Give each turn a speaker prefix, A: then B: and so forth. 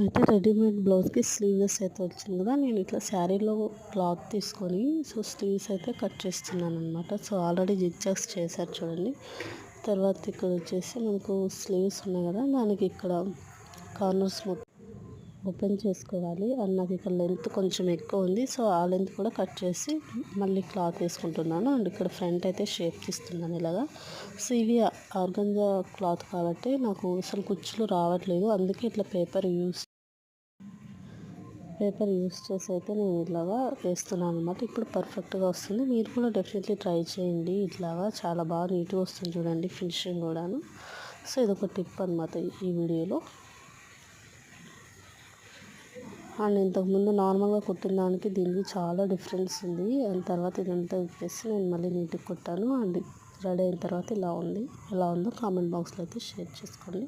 A: అయితే రెడీమేడ్ బ్లౌజ్కి స్లీవ్లెస్ అయితే వచ్చింది కదా, నేను ఇట్లా శారీలో క్లాత్ తీసుకొని స్లీవ్స్ అయితే కట్ చేస్తున్నాను అనమాట. సో ఆల్రెడీ జిగ్జాగ్స్ చేశారు చూడండి. తర్వాత ఇక్కడ వచ్చేసి మనకు స్లీవ్స్ ఉన్నాయి కదా, దానికి ఇక్కడ కార్నర్స్ ఓపెన్ చేసుకోవాలి. అండ్ నాకు ఇక్కడ లెంత్ కొంచెం ఎక్కువ ఉంది, సో ఆ లెంత్ కూడా కట్ చేసి మళ్ళీ క్లాత్ వేసుకుంటున్నాను. అండ్ ఇక్కడ ఫ్రంట్ అయితే షేప్ తీస్తున్నాను ఇలాగా. సో ఇవి ఆర్గంజా క్లాత్ కాబట్టి నాకు అసలు కుచ్చులు రావట్లేదు, అందుకే ఇట్లా పేపర్ యూస్ చేసి అయితే నేను ఇట్లాగా వేస్తున్నాను అనమాట. ఇప్పుడు పర్ఫెక్ట్గా వస్తుంది. మీరు కూడా డెఫినెట్లీ ట్రై చేయండి. ఇట్లాగా చాలా బాగా నీట్గా వస్తుంది చూడండి, ఫినిషింగ్ కూడాను. సో ఇదొక టిప్ అనమాట ఈ వీడియోలో. అండ్ ఇంతకుముందు నార్మల్గా కుట్టిన దానికి దీనికి చాలా డిఫరెన్స్ ఉంది. అండ్ తర్వాత ఇదంతా విప్పేసి నేను మళ్ళీ నీట్గా కుట్టాను. అండ్ రెడీ అయిన తర్వాత ఇలా ఉంది. ఎలా ఉందో కామెంట్ బాక్స్లో అయితే షేర్ చేసుకోండి.